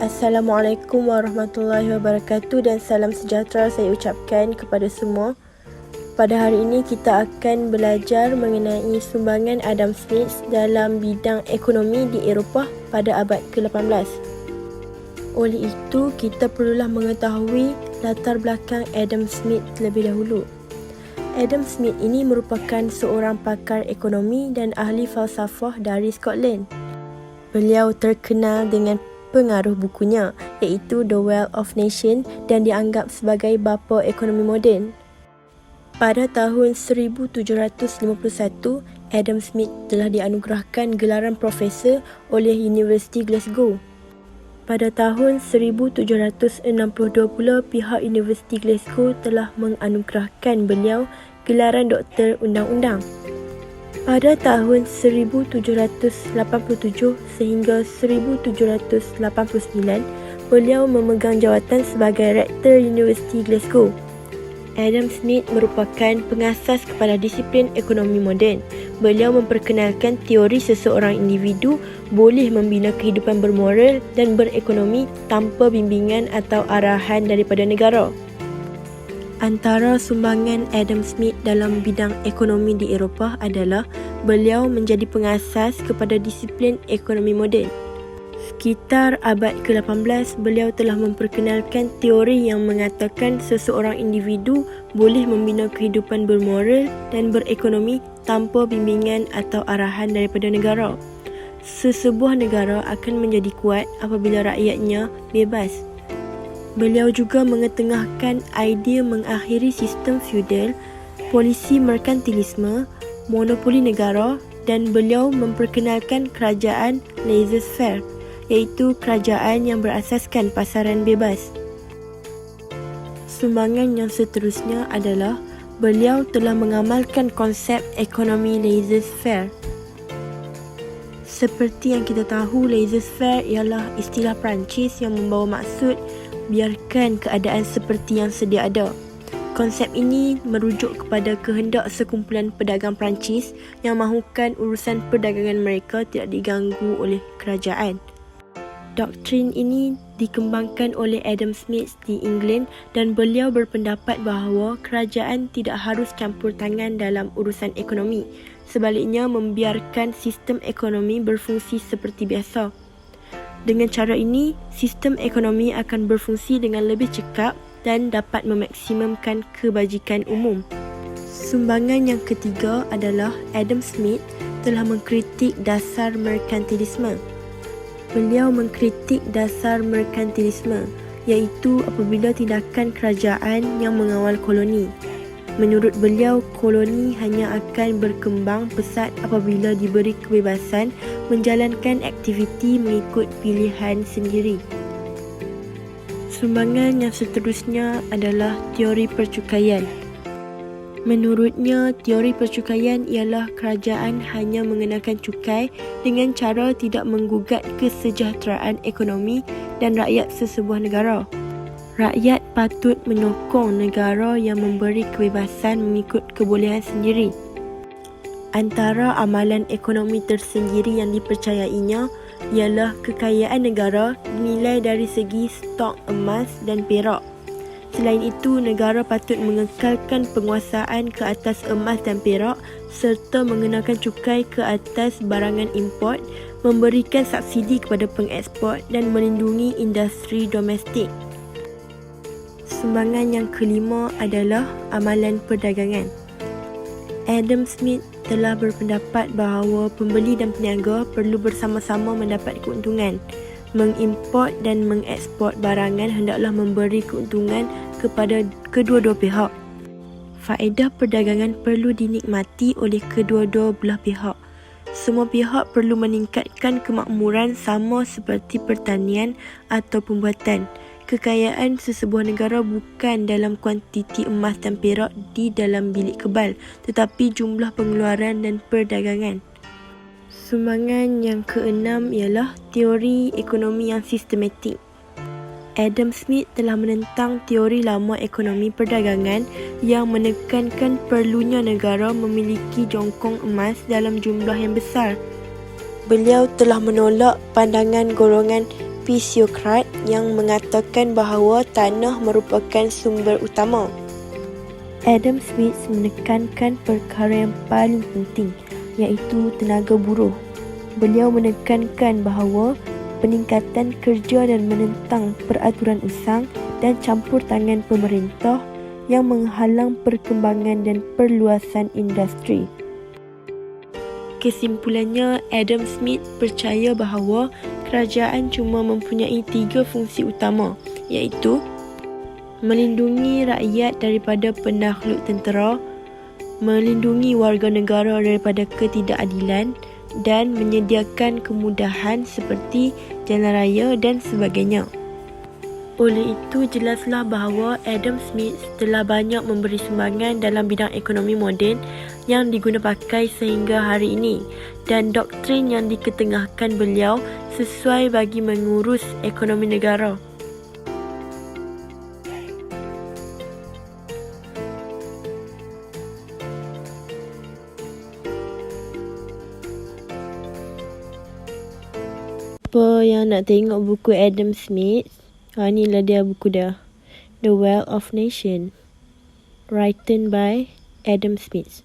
Assalamualaikum warahmatullahi wabarakatuh dan salam sejahtera saya ucapkan kepada semua. Pada hari ini kita akan belajar mengenai sumbangan Adam Smith dalam bidang ekonomi di Eropah pada abad ke-18. Oleh itu, kita perlulah mengetahui latar belakang Adam Smith terlebih dahulu. Adam Smith ini merupakan seorang pakar ekonomi dan ahli falsafah dari Scotland. Beliau terkenal dengan pengaruh bukunya iaitu The Wealth of Nations dan dianggap sebagai bapa ekonomi moden. Pada tahun 1751, Adam Smith telah dianugerahkan gelaran profesor oleh Universiti Glasgow. Pada tahun 1762 pula pihak Universiti Glasgow telah menganugerahkan beliau gelaran doktor undang-undang. Pada tahun 1787 sehingga 1789, beliau memegang jawatan sebagai Rektor Universiti Glasgow. Adam Smith merupakan pengasas kepada disiplin ekonomi moden. Beliau memperkenalkan teori seseorang individu boleh membina kehidupan bermoral dan berekonomi tanpa bimbingan atau arahan daripada negara. Antara sumbangan Adam Smith dalam bidang ekonomi di Eropah adalah beliau menjadi pengasas kepada disiplin ekonomi moden. Sekitar abad ke-18, beliau telah memperkenalkan teori yang mengatakan seseorang individu boleh membina kehidupan bermoral dan berekonomi tanpa bimbingan atau arahan daripada negara. Sesebuah negara akan menjadi kuat apabila rakyatnya bebas. Beliau juga mengetengahkan idea mengakhiri sistem feudal, polisi merkantilisme, monopoli negara dan beliau memperkenalkan kerajaan laissez-faire, iaitu kerajaan yang berasaskan pasaran bebas. Sumbangan yang seterusnya adalah beliau telah mengamalkan konsep ekonomi laissez-faire. Seperti yang kita tahu, laissez-faire ialah istilah Perancis yang membawa maksud biarkan keadaan seperti yang sedia ada. Konsep ini merujuk kepada kehendak sekumpulan pedagang Perancis yang mahukan urusan perdagangan mereka tidak diganggu oleh kerajaan. Doktrin ini dikembangkan oleh Adam Smith di England dan beliau berpendapat bahawa kerajaan tidak harus campur tangan dalam urusan ekonomi. Sebaliknya, membiarkan sistem ekonomi berfungsi seperti biasa. Dengan cara ini, sistem ekonomi akan berfungsi dengan lebih cekap dan dapat memaksimumkan kebajikan umum. Sumbangan yang ketiga adalah Adam Smith telah mengkritik dasar merkantilisme. Beliau mengkritik dasar merkantilisme, iaitu apabila tindakan kerajaan yang mengawal koloni. Menurut beliau, koloni hanya akan berkembang pesat apabila diberi kebebasan menjalankan aktiviti mengikut pilihan sendiri. Sumbangan yang seterusnya adalah teori percukaian. Menurutnya, teori percukaian ialah kerajaan hanya mengenakan cukai dengan cara tidak menggugat kesejahteraan ekonomi dan rakyat sesebuah negara. Rakyat patut menyokong negara yang memberi kebebasan mengikut kebolehan sendiri. Antara amalan ekonomi tersendiri yang dipercayainya ialah kekayaan negara dinilai dari segi stok emas dan perak. Selain itu, negara patut mengekalkan penguasaan ke atas emas dan perak serta mengenakan cukai ke atas barangan import, memberikan subsidi kepada pengeksport dan melindungi industri domestik. Sumbangan yang kelima adalah amalan perdagangan. Adam Smith telah berpendapat bahawa pembeli dan peniaga perlu bersama-sama mendapat keuntungan. Mengimport dan mengeksport barangan hendaklah memberi keuntungan kepada kedua-dua pihak. Faedah perdagangan perlu dinikmati oleh kedua-dua belah pihak. Semua pihak perlu meningkatkan kemakmuran sama seperti pertanian atau pembuatan. Kekayaan sesebuah negara bukan dalam kuantiti emas dan perak di dalam bilik kebal, tetapi jumlah pengeluaran dan perdagangan. Sumbangan yang keenam ialah teori ekonomi yang sistematik. Adam Smith telah menentang teori lama ekonomi perdagangan yang menekankan perlunya negara memiliki jongkong emas dalam jumlah yang besar. Beliau telah menolak pandangan golongan fisiokrat yang mengatakan bahawa tanah merupakan sumber utama. Adam Smith menekankan perkara yang paling penting, iaitu tenaga buruh. Beliau menekankan bahawa peningkatan kerja dan menentang peraturan usang dan campur tangan pemerintah yang menghalang perkembangan dan perluasan industri. Kesimpulannya, Adam Smith percaya bahawa kerajaan cuma mempunyai 3 fungsi utama, iaitu melindungi rakyat daripada penakluk tentera, melindungi warga negara daripada ketidakadilan dan menyediakan kemudahan seperti jalan raya dan sebagainya. Oleh itu, jelaslah bahawa Adam Smith telah banyak memberi sumbangan dalam bidang ekonomi moden yang diguna pakai sehingga hari ini, dan doktrin yang diketengahkan beliau sesuai bagi mengurus ekonomi negara. Apa yang nak tengok buku Adam Smith? Inilah dia buku dia. The Wealth of Nation. Written by Adam Smith.